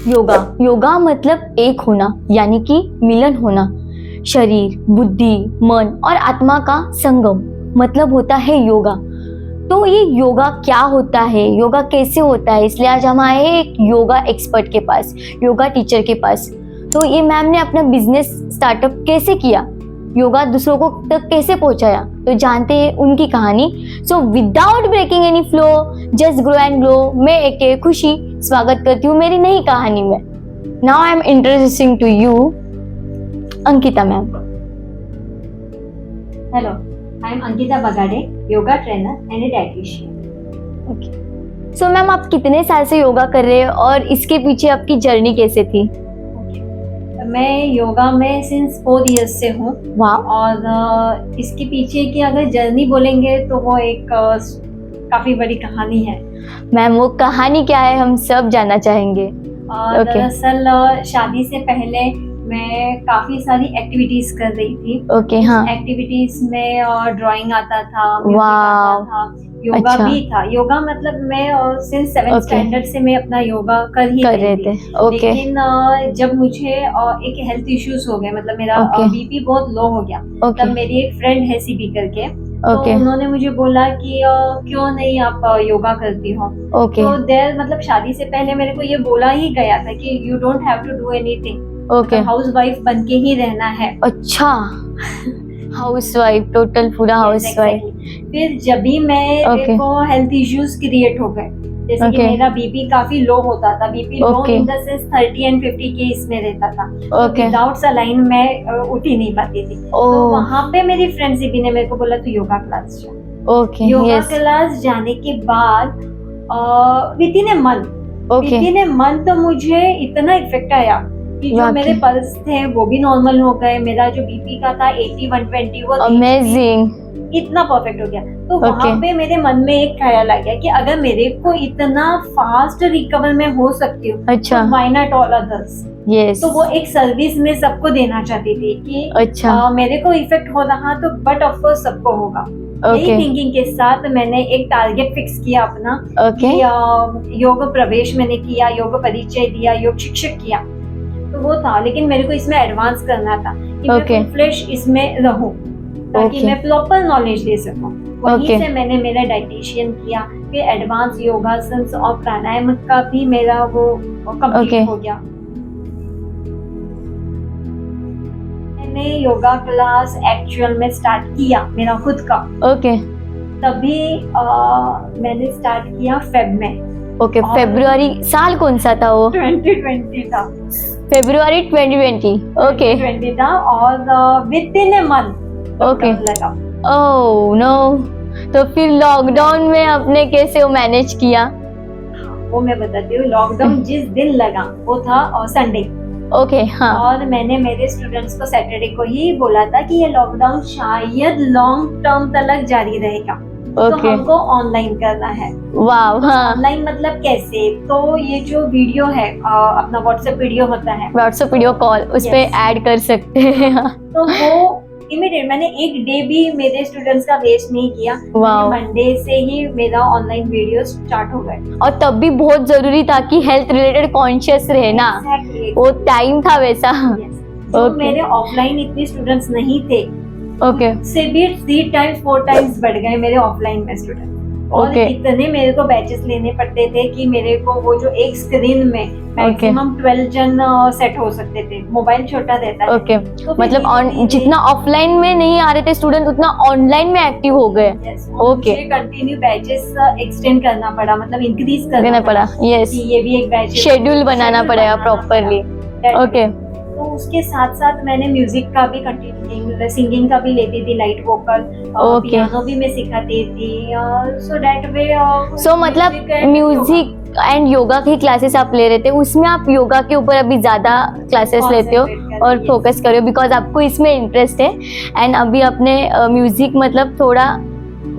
योगा योगा मतलब एक होना, यानी कि मिलन होना। शरीर, बुद्धि, मन और आत्मा का संगम मतलब होता है योगा। तो ये योगा क्या होता है, योगा कैसे होता है, इसलिए आज हम आए हैं एक योगा एक्सपर्ट के पास, योगा टीचर के पास। तो ये मैम ने अपना बिजनेस स्टार्टअप कैसे किया, योगा दूसरों को तक कैसे पहुंचाया, तो जानते हैं उनकी कहानी। So without breaking any flow, just grow and glow, मैं एक खुशी स्वागत करती हूँ मेरी नई कहानी में। Now I am introducing to you Ankita ma'am. Hello, I am Ankita Bagade, yoga trainer and a dietitian. Okay, so ma'am आप कितने साल से योगा कर रहे हैं और इसके पीछे आपकी जर्नी कैसे थी? मैं योगा में सिंस 4 इयर्स से हूँ वाह, और इसके पीछे की अगर जर्नी बोलेंगे तो वो एक काफ़ी बड़ी कहानी है। मैम वो कहानी क्या है, हम सब जानना चाहेंगे। Okay. दरअसल शादी से पहले मैं काफ़ी सारी एक्टिविटीज कर रही थी। ओके, हाँ, एक्टिविटीज में ड्राइंग आता था, म्यूजिक वाव, आता था, योगा अच्छा। भी था। योगा मतलब मैं सिंस 7th Okay. स्टैंडर्ड से मैं अपना योगा कर रहे रही थे। थी। ओके, लेकिन जब मुझे एक हेल्थ इश्यूज हो गए, मतलब मेरा Okay. बीपी बहुत लो हो गया, ओके, तब मेरी एक फ्रेंड है सीबी करके, तो ओके, उन्होंने मुझे बोला कि क्यों नहीं आप योगा करती हो। ओके, तो देर मतलब शादी से पहले मेरे को ये बोला ही गया था कि you don't have to do anything, okay, house wife बन के ही रहना है। अच्छा, हाउसवाइफ, टोटल पूरा हाउसवाइफ। Exactly. फिर जब भी मैं Okay. देखो हेल्थ इश्यूज क्रिएट हो गए, जैसे कि Okay. मेरा बीपी काफी लो होता था, BP low Okay. In the sense 30 and 50 के इसमें रहता था। Okay. विदाउट सलाइन मैं उठ ही नहीं पाती थी। तो Oh. वहाँ पे मेरी फ्रेंड सीबी ने मेरे को बोला तू योगा क्लास जा। ओके, योगा यस, क्लास जाने के बाद with in a month okay, with in a month तो मुझे इतना इफेक्ट आया कि जो वाकई। मेरे पल्स थे वो भी नॉर्मल हो गए। मेरा जो बीपी का था 80-120 वो अमेजिंग, इतना परफेक्ट हो गया। तो Okay. वहाँ पे मेरे मन में एक ख्याल आ गया कि अगर मेरे को इतना फास्ट रिकवर में हो सकती हूँ, अच्छा, तो why not all others. Yes, तो वो एक सर्विस में सबको देना चाहती थी कि अच्छा, मेरे को इफेक्ट हो रहा तो बट ऑफ कोर्स सबको होगा। यही ओके, थिंकिंग के साथ मैंने एक टारगेट फिक्स किया अपना ओके, कि योग प्रवेश मैंने किया, योग परिचय दिया, योग शिक्षक किया, तो वो था। लेकिन मेरे को इसमें एडवांस करना था कि मैं Okay. फुल फ्लेश इसमें रहूं ताकि Okay. मैं प्रॉपर नॉलेज दे सकूं। वहीं Okay. से मैंने मेरा डाइटिशियन किया, फिर एडवांस योगासन और प्राणायाम का भी मेरा वो कंप्लीट Okay. हो गया। मैंने योगा क्लास एक्चुअल में स्टार्ट किया मेरा खुद का, ओके, तभी मैंने स्टार्ट किया फेब में। ओके, और- फेब्रुआरी, साल कौन सा था वो? 2020 था। फेब्रुआरी 2020, ओके, 2020 था और with in a month Okay. लगा। ओह नो, तो फिर लॉकडाउन में आपने कैसे वो मैनेज किया? वो मैं बताती हूँ। लॉकडाउन जिस दिन लगा वो था संडे, ओके, हाँ, और मैंने मेरे स्टूडेंट्स को सैटरडे को ही बोला था कि ये लॉकडाउन शायद लॉन्ग टर्म तक जारी रहेगा, तो ओके, हमको ऑनलाइन करना है। वाव, हाँ, ऑनलाइन मतलब कैसे? तो ये जो वीडियो है अपना व्हाट्सएप वीडियो होता है, व्हाट्सएप वीडियो कॉल उस पे Yes. ऐड कर सकते हैं, हाँ, तो वो इमीडिएट मैंने एक डे भी मेरे स्टूडेंट्स का वेस्ट नहीं किया। Wow. मंडे से ही मेरा ऑनलाइन वीडियो स्टार्ट हो गए। और तब भी बहुत जरूरी था कि हेल्थ रिलेटेड कॉन्शियस रहना, Exactly. वो टाइम था वैसा। Yes. जो Okay. मेरे ऑफलाइन इतने स्टूडेंट्स नहीं थे, ओके, से भी 3 टाइम्स 4 टाइम्स बढ़ गए मेरे ऑफलाइन में स्टूडेंट। और Okay. इतने मेरे को बैचेस लेने पड़ते थे कि मेरे को वो जो एक स्क्रीन में मैक्सिमम 12 जन सेट हो सकते थे। मोबाइल छोटा रहता है। ओके, तो फिर मतलब धीरे-धीरे- जितना ऑफलाइन में नहीं आ रहे थे स्टूडेंट, उतना ऑनलाइन में एक्टिव हो गए। Yes, Okay. मुझे कंटिन्यू बैचेस एक्सटेंड करना पड़ा, मतलब इंक्रीज देना करना पड़ा, यस, कि ये भी एक बैच शेड्यूल बनाना पड़ेगा प्रॉपरली। ओके, तो उसके साथ साथ मैंने म्यूजिक का भी कंटिन्यू, सिंगिंग का भी लेती थी, लाइट वोकल, Okay. पियानो भी मैं सिखाती थी। सो दैट वे सो मतलब म्यूजिक एंड योगा की क्लासेस आप ले रहे थे, उसमें आप योगा के ऊपर अभी ज्यादा क्लासेस लेते हो और फोकस कर रहे हो बिकॉज आपको इसमें इंटरेस्ट है। एंड अभी आपने म्यूजिक मतलब थोड़ा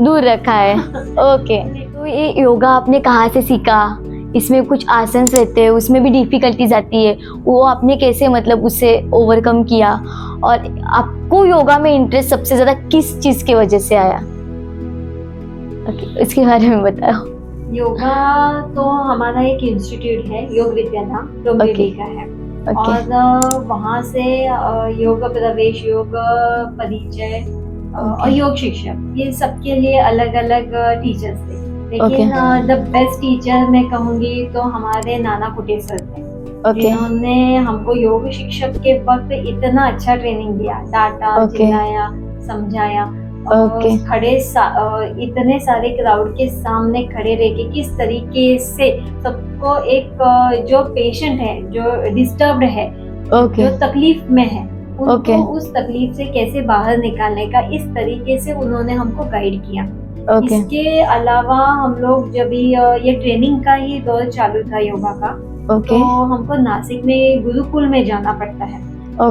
दूर रखा है। ओके, तो ये योगा आपने कहाँ से सीखा? इसमें कुछ आसन रहते हैं, उसमें भी डिफिकल्टीज आती है, वो आपने कैसे मतलब उससे ओवरकम किया? और आपको योगा में इंटरेस्ट सबसे ज्यादा किस चीज की वजह से आया? ओके, इसके बारे में बताओ। योगा तो हमारा एक इंस्टीट्यूट है, योग विद्याधाम डोंबिवली का है। ओके और वहाँ से योग प्रवेश, योग परिचय और योग शिक्षक, ये सबके लिए अलग अलग टीचर्स थे। लेकिन द बेस्ट टीचर मैं कहूँगी तो हमारे नाना कुटे सर थे, जिन्होंने हमको योग शिक्षक के वक्त इतना अच्छा ट्रेनिंग दिया, डांटा, चिल्लाया, समझाया। खड़े इतने सारे क्राउड के सामने खड़े रह के किस तरीके से सबको, एक जो पेशेंट है, जो डिस्टर्ब्ड है, जो तकलीफ में है, उनको उस तकलीफ से कैसे बाहर निकालने का, इस तरीके से उन्होंने हमको गाइड किया। इसके अलावा हम लोग जब ये ट्रेनिंग का ही दौर चालू था योगा का, तो हमको नासिक में गुरुकुल में जाना पड़ता है।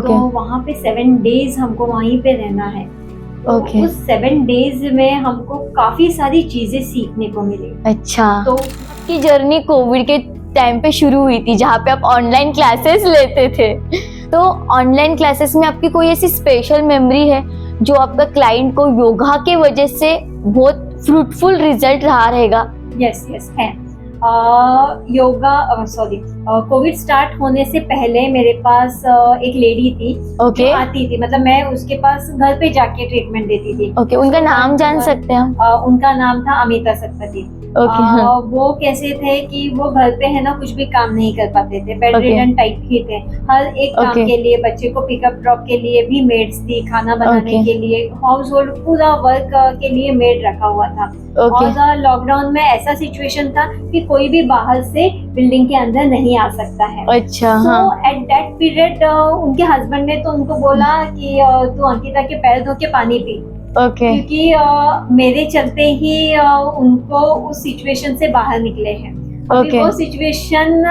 तो वहाँ पे 7 डेज हमको वहीं पे रहना है। उस 7 डेज में हमको काफी सारी चीजें सीखने को मिली। अच्छा, तो आपकी जर्नी कोविड के टाइम पे शुरू हुई थी, जहाँ पे आप ऑनलाइन क्लासेस लेते थे। तो ऑनलाइन क्लासेस में आपकी कोई ऐसी स्पेशल मेमोरी है जो आपका क्लाइंट को योगा के वजह से बहुत फ्रूटफुल रिजल्ट रहा रहेगा? यस है। योगा कोविड स्टार्ट होने से पहले मेरे पास एक लेडी थी, जो आती थी, मतलब मैं उसके पास घर पे जाके ट्रीटमेंट देती थी। उनका नाम जान सकते हैं? उनका नाम था अमिता सतपथी। वो कैसे थे कि वो घर पे है ना कुछ भी काम नहीं कर पाते थे, बेड रिडन टाइप ही थे। हर एक काम के लिए, बच्चे को पिकअप ड्रॉप के लिए भी मेड्स थी, खाना बनाने के लिए, हाउस होल्ड पूरा वर्क के लिए मेड रखा हुआ था। और लॉकडाउन में ऐसा सिचुएशन था कि कोई भी बाहर से बिल्डिंग के अंदर नहीं आ सकता है। अच्छा, एट दैट पीरियड उनके हस्बैंड ने तो उनको बोला कि तू अंकिता के पैर धो के पानी पी। क्योंकि मेरे चलते ही उनको उस सिचुएशन से बाहर निकले हैं। वो सिचुएशन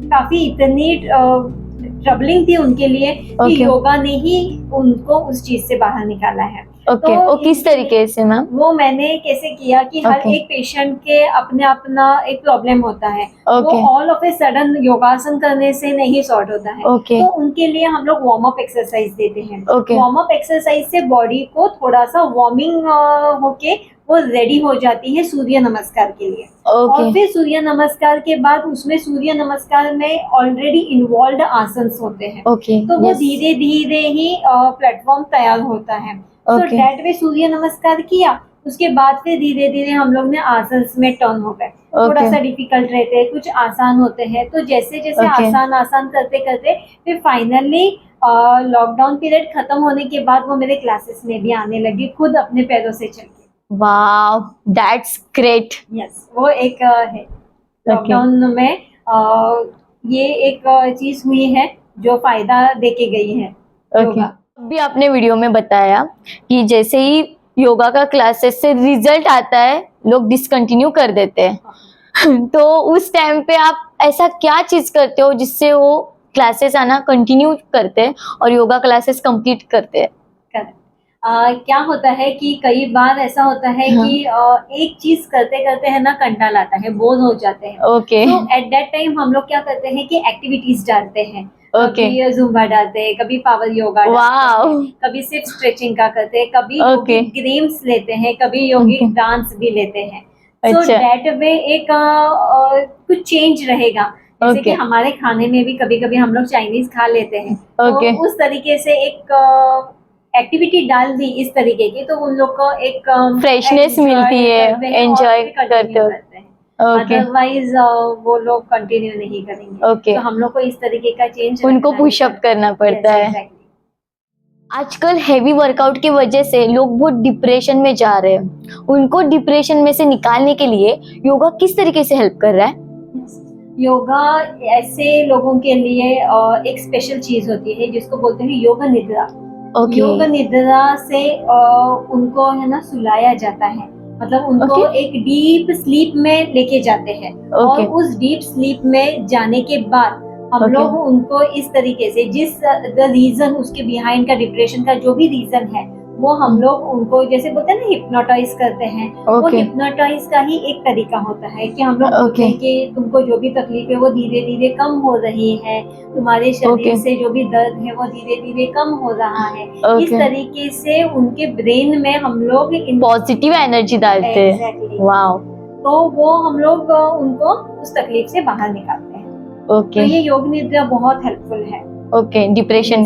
काफी इतनी ट्रबलिंग थी उनके लिए कि योगा ने ही उनको उस चीज से बाहर निकाला है। तो किस तरीके से मैम? वो मैंने कैसे किया कि हर एक पेशेंट के अपना एक प्रॉब्लम होता है। वो ऑल ऑफ ए सडन योगासन करने से नहीं सॉर्ट होता है। तो उनके लिए हम लोग वार्म अप एक्सरसाइज देते हैं। वार्म अप एक्सरसाइज से बॉडी को थोड़ा सा वार्मिंग होके वो रेडी हो जाती है सूर्य नमस्कार के लिए। और फिर सूर्य नमस्कार के बाद उसमें सूर्य नमस्कार में ऑलरेडी इन्वॉल्व आसन्स होते हैं। तो वो धीरे धीरे ही प्लेटफॉर्म तैयार होता है। तो डेट में सूर्य नमस्कार किया, उसके बाद फिर धीरे धीरे हम लोग ने आसन्स में टर्न हो गए। थोड़ा सा डिफिकल्ट रहते हैं, कुछ आसान होते हैं। तो जैसे जैसे आसान करते करते फिर फाइनली लॉकडाउन पीरियड खत्म होने के बाद वो मेरे क्लासेस में भी आने लगी, खुद अपने पैरों से चल के। Wow, that's great. यस, वो एक है लॉकडाउन में ये एक चीज हुई है जो फायदा देके गई है। अभी आपने वीडियो में बताया कि जैसे ही योगा का क्लासेस से रिजल्ट आता है लोग डिसकंटिन्यू कर देते हैं। तो उस टाइम पे आप ऐसा क्या चीज करते हो जिससे वो क्लासेस आना कंटिन्यू करते हैं और योगा क्लासेस कंप्लीट करते हैं? क्या होता है कि कई बार ऐसा होता है कि एक चीज करते करते है ना कंटाल आता है, बोर हो जाते हैं। तो एट दैट टाइम हम लोग क्या करते हैं कि एक्टिविटीज डालते हैं। कभी जुम्बा डालते हैं, कभी पावर योगा डालते हैं, कभी सिर्फ स्ट्रेचिंग का करते हैं, कभी योगिक गेम्स लेते हैं, कभी योगिक डांस भी लेते हैं। सो दैट वे एक कुछ चेंज रहेगा। जैसे कि हमारे खाने में भी कभी कभी हम लोग चाइनीज खा लेते हैं। तो उस तरीके से एक एक्टिविटी डाल दी इस तरीके की, तो उन लोग को एक फ्रेशनेस मिलती है, एंजॉय करते हैं। अदरवाइज वो लोग कंटिन्यू नहीं करेंगे। तो हम लोग को इस तरीके का चेंज उनको पुशअप करना पड़ता है। आजकल हेवी वर्कआउट की वजह से लोग बहुत डिप्रेशन में जा रहे हैं। उनको डिप्रेशन में से निकालने के लिए योगा किस तरीके से हेल्प कर रहा है? योगा ऐसे लोगों के लिए एक स्पेशल चीज होती है जिसको बोलते हैं योग निद्रा। योग निद्रा से उनको है ना सुलाया जाता है, मतलब उनको एक डीप स्लीप में लेके जाते हैं। और उस डीप स्लीप में जाने के बाद हम लोग उनको इस तरीके से, जिस द रीजन उसके बिहाइंड का, डिप्रेशन का जो भी रीजन है, वो हम लोग उनको जैसे बोलते हैं ना हिप्नोटाइज करते हैं। वो हिप्नोटाइज का ही एक तरीका होता है कि हम लोग बोलते हैं कि तुमको जो भी तकलीफ है वो धीरे धीरे कम हो रही है, तुम्हारे शरीर से जो भी दर्द है वो धीरे धीरे कम हो रहा है। इस तरीके से उनके ब्रेन में हम लोग पॉजिटिव एनर्जी डालते हैं। वाओ, तो वो हम लोग उनको उस तकलीफ से बाहर निकालते हैं। तो ओके ये योग निद्रा बहुत हेल्पफुल है। Okay depression.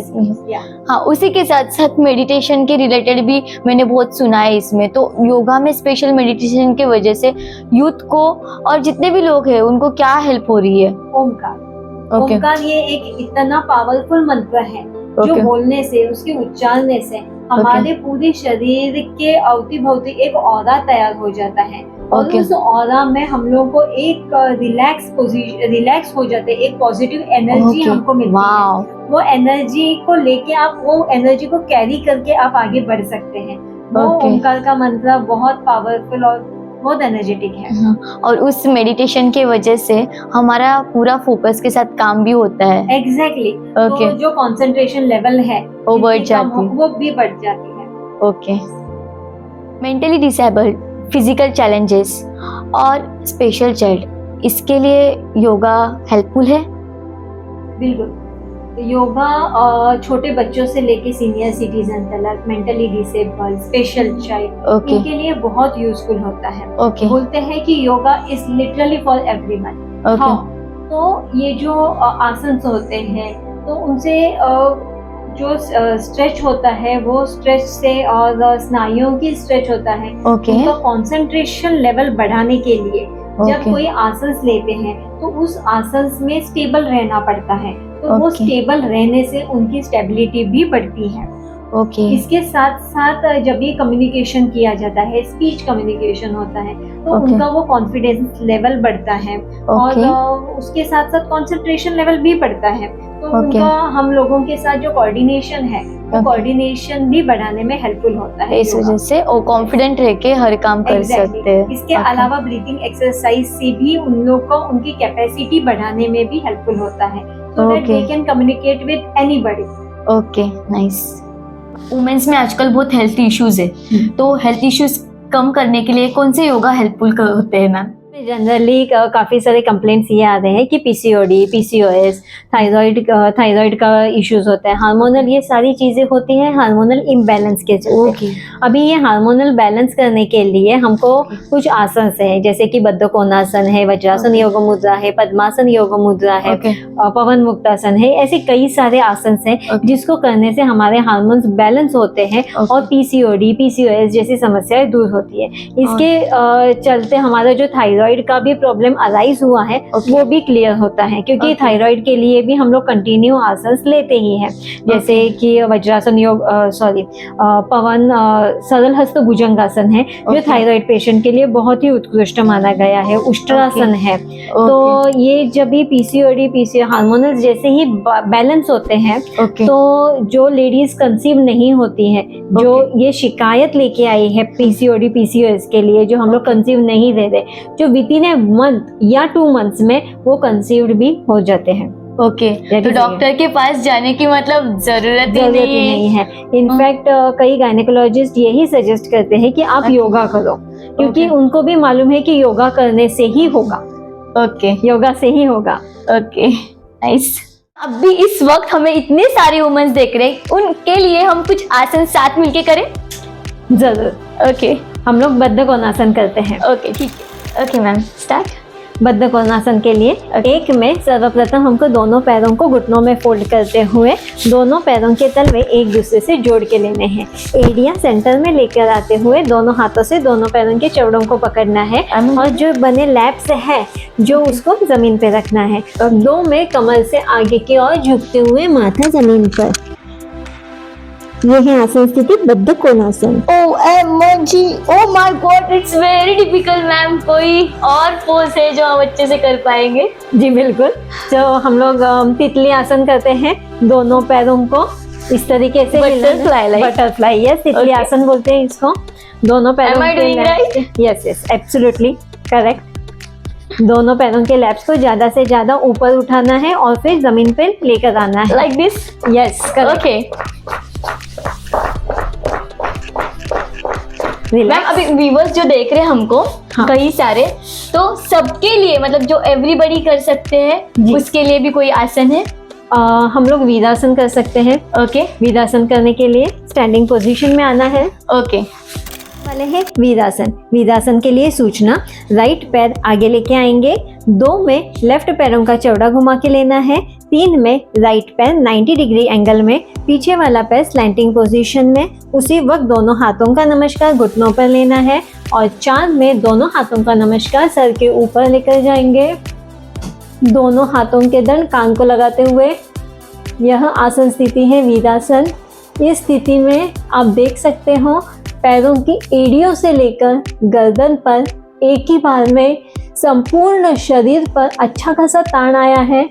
या हाँ, उसी के साथ साथ मेडिटेशन के रिलेटेड भी मैंने बहुत सुना है इसमें। तो योगा में स्पेशल मेडिटेशन की वजह से यूथ को और जितने भी लोग हैं उनको क्या हेल्प हो रही है? ओमकार। ओके ओमकार ये एक इतना पावरफुल मंत्र है जो ओके बोलने से, उसके उच्चारने से हमारे पूरे शरीर के अवति भवति एक ऑरा तैयार हो जाता है और Okay. उस ऑरा में हम लोग को एक रिलैक्स हो जाते हैं, एक पॉजिटिव एनर्जी ओके हमको मिलती है। वाओ वो एनर्जी को लेके आप वो एनर्जी को कैरी करके आप आगे बढ़ सकते हैं। वो Okay. ओमकार का मंत्र बहुत पावरफुल और बहुत एनर्जेटिक है। हाँ, और उस मेडिटेशन के वजह से हमारा पूरा फोकस के साथ काम भी होता है। एग्जैक्टली ओके तो जो कंसंट्रेशन लेवल है वो बढ़ जितनी कम जाती हो, है। वो भी बढ़ जाती है। Okay mentally disabled, physical challenges और स्पेशल चाइल्ड, इसके लिए योगा हेल्पफुल है? बिल्कुल। तो योगा छोटे बच्चों से लेके सीनियर सिटीजन तक, mentally disabled, special child, okay इनके लिए बहुत यूजफुल होता है। ओके बोलते हैं कि yoga is literally for everyone. Okay हाँ, तो ये जो आसन होते हैं तो उनसे जो स्ट्रेच होता है वो स्ट्रेच से और स्नायुओं की स्ट्रेच होता है। ओके उनका कंसंट्रेशन लेवल बढ़ाने के लिए जब ओके कोई आसन लेते हैं तो उस आसन में स्टेबल रहना पड़ता है। तो वो Okay. स्टेबल रहने से उनकी स्टेबिलिटी भी बढ़ती है। ओके इसके साथ साथ जब ये कम्युनिकेशन किया जाता है, स्पीच कम्युनिकेशन होता है, तो Okay. उनका वो कॉन्फिडेंस लेवल बढ़ता है और उसके साथ साथ कंसंट्रेशन लेवल भी बढ़ता है। तो Okay. उनका हम लोगों के साथ जो कोऑर्डिनेशन है वो Okay. कोऑर्डिनेशन भी बढ़ाने में हेल्पफुल होता है इस योगा। वजह से वो कॉन्फिडेंट रह के हर काम कर Exactly. सकते हैं। इसके Okay. अलावा ब्रीथिंग एक्सरसाइज से भी उन लोग को उनकी कैपेसिटी बढ़ाने में भी हेल्पफुल होता है, so that Okay. They can communicate with anybody. Okay nice. Women's में आजकल बहुत हेल्थ इश्यूज है, तो हेल्थ इश्यूज कम करने के लिए कौन से योगा हेल्पफुल होते हैं मैम? जनरली काफी सारे कंप्लेंट्स ये आ रहे हैं कि पीसीओडी, पीसीओएस, थायराइड का इश्यूज होता है, हार्मोनल, ये सारी चीजें होती हैं हार्मोनल इम्बैलेंस के चलते। ओके अभी ये हार्मोनल बैलेंस करने के लिए हमको कुछ आसन है, जैसे कि बद्धकोणासन है, वज्रासन Okay. योग मुद्रा है, पद्मासन योग मुद्रा है, ओके पवन मुक्तासन है, ऐसे कई सारे आसन हैं Okay. जिसको करने से हमारे हार्मोन्स बैलेंस होते हैं Okay. और पीसीओडी, पीसीओएस जैसी समस्याएं दूर होती है। इसके चलते हमारा जो थायराइड का भी प्रॉब्लम अराइज हुआ है Okay. वो भी क्लियर होता है, क्योंकि Okay. थायराइड के लिए भी हम लोग कंटिन्यू आसन लेते ही हैं, जैसे कि वज्रासन योग, पवन सरल हस्त भुजंगासन है जो Okay. थायराइड पेशेंट के लिए बहुत ही उत्कृष्ट माना गया है, उष्ट्रासन है। तो ये जब भी पीसीओडी, पीसीओ हार्मोनल जैसे ही बैलेंस होते हैं ओके तो जो लेडीज कंसीव नहीं होती हैं, जो ये शिकायत लेके आई है पीसीओडी, पीसीओएस के लिए, जो हम लोग कंसीव नहीं दे रहे, जो विद इन ए मंथ या 2 मंथ्स में वो कंसीव्ड भी हो जाते हैं। ओके तो डॉक्टर के पास जाने की मतलब जरूरत ही नहीं है। इनफैक्ट कई गायनेकोलॉजिस्ट यही सजेस्ट करते हैं कि आप Okay. योगा करो, क्योंकि Okay. उनको भी मालूम है कि योगा करने से ही होगा, ओके योगा से ही होगा। Okay nice. अभी इस वक्त हमें इतने सारे वुमेन्स देख रहे हैं, उनके लिए हम कुछ आसन साथ मिलके करें? जरूर। ओके हम लोग बद्धकोणासन करते हैं। ओके ठीक है। Okay ma'am start. बद्धकोणासन के लिए एक में सर्वप्रथम हमको दोनों पैरों को घुटनों में फोल्ड करते हुए दोनों पैरों के तलवे एक दूसरे से जोड़ के लेने हैं। एरिया सेंटर में लेकर आते हुए दोनों हाथों से दोनों पैरों के चौड़ों को पकड़ना है और जो बने लैप्स है जो उसको जमीन पे रखना है। 2 में कमर से आगे की ओर झुकते हुए माथा जमीन पर। ये है आसन स्थिति Baddhakonasana. OMG, oh my God, it's very difficult ma'am. कोई और पोज है जो हम अच्छे से कर पाएंगे? जी बिल्कुल। जो हम लोग तितली आसन करते हैं, दोनों पैरों को इस तरीके से Butterfly like? बटरफ्लाई, यस, तितली Okay. आसन बोलते हैं इसको। दोनों पैरों Am I doing right? Yes yes absolutely correct. दोनों पैरों के लैप्स को ज्यादा से ज्यादा ऊपर उठाना है और फिर जमीन पे लेकर आना है, like this? Yes correct. Okay ma'am, अभी व्यूवर्स जो देख रहे हैं हमको हाँ. कई सारे, तो सबके लिए मतलब जो एवरीबॉडी कर सकते हैं जी. उसके लिए भी कोई आसन है? हम लोग वीरासन कर सकते हैं। ओके वीरासन करने के लिए स्टैंडिंग पोजीशन में आना है। ओके वाले हैं वीरासन। वीरासन के लिए सूचना, राइट पैर आगे लेके आएंगे, 2 में लेफ्ट पैरों का चौड़ा घुमा के लेना है, 3 में राइट पैर 90 डिग्री एंगल में, पीछे वाला पैर स्लैंटिंग पोजीशन में, उसी वक्त दोनों हाथों का नमस्कार घुटनों पर लेना है और 4 में दोनों हाथों का नमस्कार सर के ऊपर लेकर जाएंगे, दोनों हाथों के दंड कान को लगाते हुए। यह आसन स्थिति है वीरासन। इस स्थिति में आप देख सकते हो पैरों की एड़ियों से लेकर गर्दन पर एक ही बार में संपूर्ण शरीर पर अच्छा खासा ताण आया है।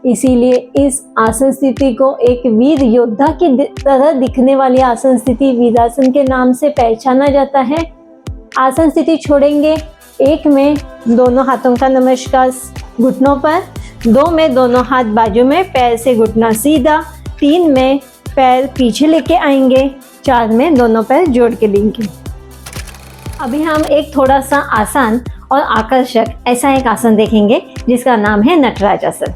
इसीलिए इस आसन स्थिति को एक वीर योद्धा की तरह दिखने वाली आसन स्थिति वीरासन के नाम से पहचाना जाता है। आसन स्थिति छोड़ेंगे, 1 में दोनों हाथों का नमस्कार घुटनों पर, 2 में दोनों हाथ बाजू में, पैर से घुटना सीधा, 3 में पैर पीछे लेके आएंगे, 4 में दोनों पैर जोड़ के लेंगे। अभी हम एक थोड़ा सा आसान और आकर्षक ऐसा एक आसन देखेंगे जिसका नाम है नटराज आसन।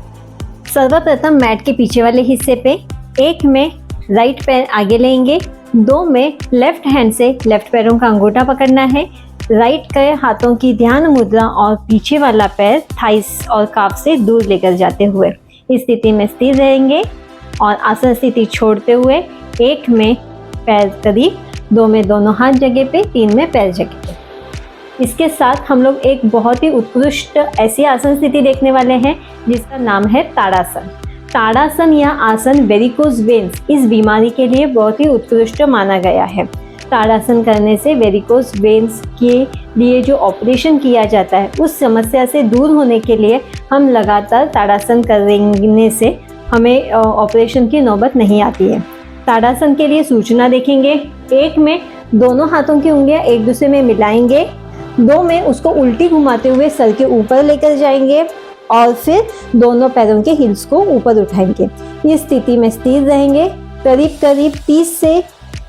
सर्वप्रथम मैट के पीछे वाले हिस्से पे 1 में राइट पैर आगे लेंगे, 2 में लेफ्ट हैंड से लेफ्ट पैरों का अंगूठा पकड़ना है, राइट के हाथों की ध्यान मुद्रा और पीछे वाला पैर थाइस और काफ से दूर लेकर जाते हुए इस स्थिति में स्थिर रहेंगे और आसन स्थिति छोड़ते हुए 1 में पैर करीब, 2 में दोनों हाथ जगह पे, 3 में पैर जगह पे। इसके साथ हम लोग एक बहुत ही उत्कृष्ट ऐसी आसन स्थिति देखने वाले हैं जिसका नाम है ताड़ासन। ताड़ासन या आसन वेरिकोज वेन्स इस बीमारी के लिए बहुत ही उत्कृष्ट माना गया है। ताड़ासन करने से वेरिकोज वेन्स के लिए जो ऑपरेशन किया जाता है उस समस्या से दूर होने के लिए हम लगातार ताड़ासन करने से हमें ऑपरेशन की नौबत नहीं आती है। ताड़ासन के लिए सूचना देखेंगे, 1 में दोनों हाथों की उंगलियां एक दूसरे में मिलाएंगे, 2 में उसको उल्टी घुमाते हुए सर के ऊपर लेकर जाएंगे और फिर दोनों पैरों के हिल्स को ऊपर उठाएंगे। इस स्थिति में स्थिर रहेंगे, करीब करीब 30 से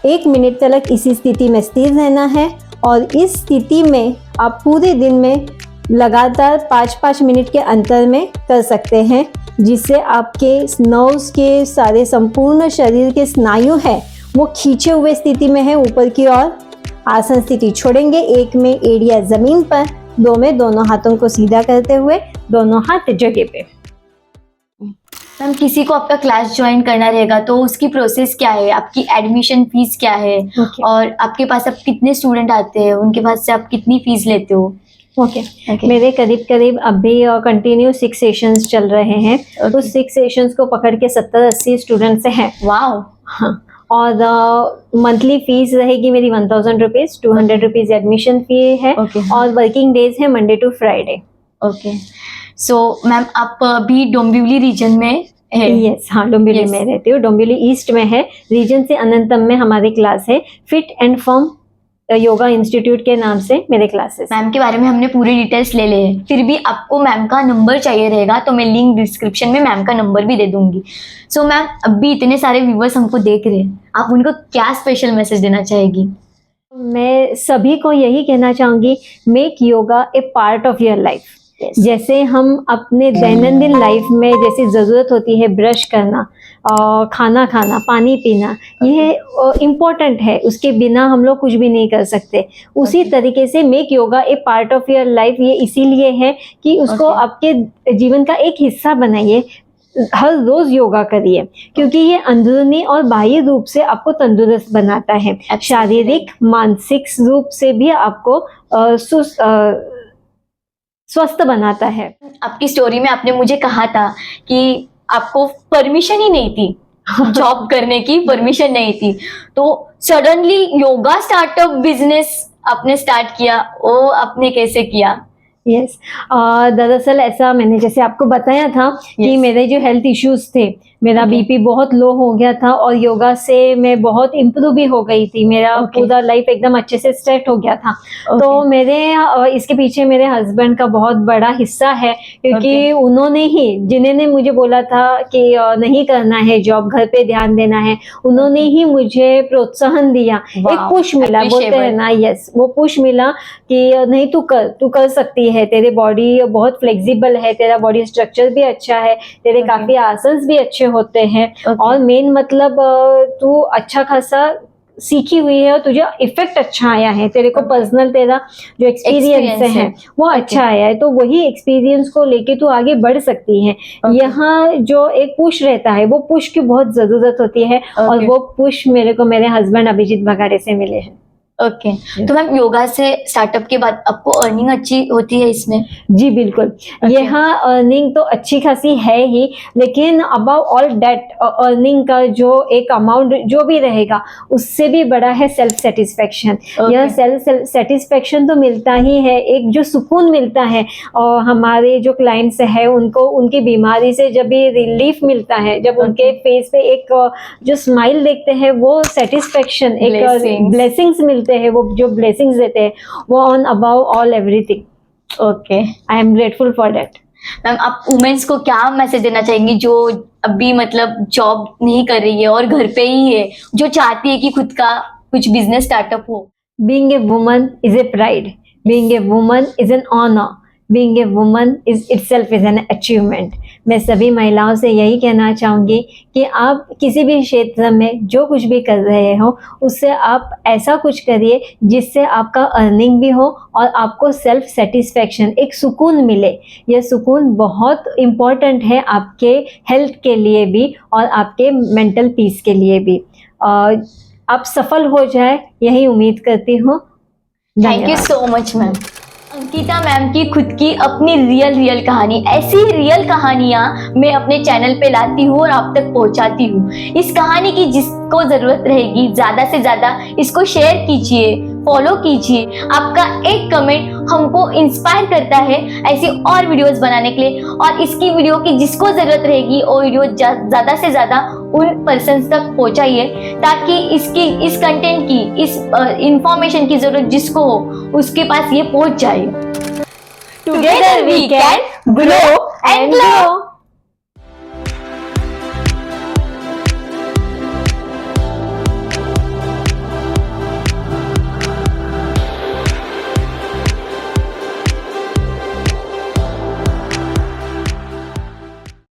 1 मिनट तक इसी स्थिति में स्थिर रहना है और इस स्थिति में आप पूरे दिन में लगातार 5-5 मिनट के अंतर में कर सकते हैं, जिससे आपके नर्व्स के सारे संपूर्ण शरीर के स्नायु है वो खींचे हुए स्थिति में है ऊपर की ओर। आसन स्थिति छोड़ेंगे, 1 में एड़िया जमीन पर, 2 में दोनों हाथों को सीधा करते हुए दोनों हाथ जगह पे। मैम, किसी को आपका क्लास ज्वाइन करना रहेगा तो उसकी प्रोसेस क्या है, आपकी एडमिशन फीस क्या है? और आपके पास अब कितने स्टूडेंट आते हैं, उनके पास से आप कितनी फीस लेते हो? मेरे करीब अभी कंटिन्यू 6 सेशंस चल रहे हैं। उस 6 सेशंस को पकड़ के 70-80 स्टूडेंट्स हैं। वाओ। हाँ, और मंथली फीस रहेगी मेरी 1000 रुपीज, 200 रुपीज एडमिशन फी है और वर्किंग डेज है Monday to Friday. Okay, so ma'am आप अभी डोंबिवली रीजन में है? यस, हाँ, डोंबिवली में रहती हूँ। डोंबिवली ईस्ट में है, रीजन से अनंतम में हमारी क्लास है। Fit and firm yoga institute के नाम से मेरे क्लासेस। मैम के बारे में हमने पूरी डिटेल्स ले लिए, फिर भी आपको मैम का नंबर चाहिए रहेगा तो मैं लिंक डिस्क्रिप्शन में मैम का नंबर भी दे दूंगी। सो मैम, अभी इतने सारे व्यूवर्स हमको देख रहे हैं, आप उनको क्या स्पेशल मैसेज देना चाहेगी? मैं सभी को यही कहना चाहूँगी, make yoga A part of your life. जैसे हम अपने दैनंदिन लाइफ में जैसे ज़रूरत होती है ब्रश करना, खाना खाना, पानी पीना, ये इम्पोर्टेंट है, उसके बिना हम लोग कुछ भी नहीं कर सकते। उसी तरीके से make yoga A part of your life, ये इसीलिए है कि उसको आपके जीवन का एक हिस्सा बनाइए। हर रोज योगा करिए क्योंकि ये अंदरूनी और बाह्य रूप से आपको तंदुरुस्त बनाता है, शारीरिक मानसिक रूप से भी आपको स्वस्थ बनाता है। आपकी स्टोरी में आपने मुझे कहा था कि आपको परमिशन ही नहीं थी, जॉब करने की परमिशन नहीं थी, तो सडनली योगा स्टार्टअप बिजनेस आपने स्टार्ट किया, वो आपने कैसे किया? यस, दरअसल ऐसा मैंने जैसे आपको बताया था कि मेरे जो हेल्थ इश्यूज थे, मेरा बीपी बहुत लो हो गया था और योगा से मैं बहुत इम्प्रूव भी हो गई थी। मेरा पूरा लाइफ एकदम अच्छे से सेट हो गया था। तो मेरे इसके पीछे मेरे हस्बैंड का बहुत बड़ा हिस्सा है क्योंकि उन्होंने ही, जिन्होंने मुझे बोला था कि नहीं करना है जॉब, घर पे ध्यान देना है, उन्होंने ही मुझे प्रोत्साहन दिया, एक पुश मिला, बोलते हैं ना, यस, वो पुश मिला कि नहीं, तू कर सकती है, तेरे बॉडी बहुत फ्लेक्सिबल है, तेरा बॉडी स्ट्रक्चर भी अच्छा है, तेरे काफी आसन्स भी अच्छे होते हैं और मेन मतलब तू अच्छा खासा सीखी हुई है और तुझे इफेक्ट अच्छा आया है, तेरे को पर्सनल तेरा जो एक्सपीरियंस Experience है है। वो अच्छा आया है, तो वही एक्सपीरियंस को लेके तू आगे बढ़ सकती है। Okay. यहाँ जो एक पुश रहता है वो पुश की बहुत जरूरत होती है और Okay. वो पुश मेरे को मेरे हस्बैंड अभिजीत बघाड़े से मिले हैं। ओके, तो मैम योगा से स्टार्टअप के बाद आपको अर्निंग अच्छी होती है इसमें? जी बिल्कुल, यहाँ अर्निंग तो अच्छी खासी है ही, लेकिन अबाउ ऑल डेट अर्निंग का जो एक अमाउंट जो भी रहेगा उससे भी बड़ा है सेल्फ सेटिस्फेक्शन। Okay. यह सेल्फ सेटिस्फेक्शन तो मिलता ही है, एक जो सुकून मिलता है और हमारे जो क्लाइंट्स है उनको उनकी बीमारी से जब भी रिलीफ मिलता है, जब उनके फेस पे एक जो स्माइल देखते हैं वो सेटिस्फेक्शन, एक Blessings. ब्लेसिंग्स मिलते हैं, वो जो ब्लेसिंग्स देते हैं वो on about all everything. Okay I am grateful for that. Ma'am, आप वुमेन्स को क्या मैसेज देना चाहेंगी जो अभी मतलब जॉब नहीं कर रही है और घर पे ही है, जो चाहती है कि खुद का कुछ बिजनेस स्टार्टअप हो? Being a woman is a pride. Being a woman is an honor. Being a woman is itself is an achievement. मैं सभी महिलाओं से यही कहना चाहूँगी कि आप किसी भी क्षेत्र में जो कुछ भी कर रहे हो उससे आप ऐसा कुछ करिए जिससे आपका अर्निंग भी हो और आपको सेल्फ सेटिस्फेक्शन, एक सुकून मिले। यह सुकून बहुत इम्पोर्टेंट है आपके हेल्थ के लिए भी और आपके मेंटल पीस के लिए भी। आप सफल हो जाए यही उम्मीद करती हूँ। Thank you so much ma'am. Ankita ma'am की खुद की अपनी रियल कहानी, ऐसी रियल कहानियां मैं अपने चैनल पे लाती हूँ और आप तक पहुंचाती हूँ। इस कहानी की जिसको जरूरत रहेगी ज्यादा से ज्यादा इसको शेयर कीजिए, फॉलो कीजिए। आपका एक कमेंट हमको इंस्पायर करता है ऐसी और वीडियोस बनाने के लिए, और इसकी वीडियो की जिसको जरूरत रहेगी वो वीडियो ज्यादा से ज्यादा उन पर्सन्स तक पहुंचाइए, ताकि इस कंटेंट की, इस इंफॉर्मेशन की जरूरत जिसको हो उसके पास ये पहुंच जाए। Together we can grow and glow.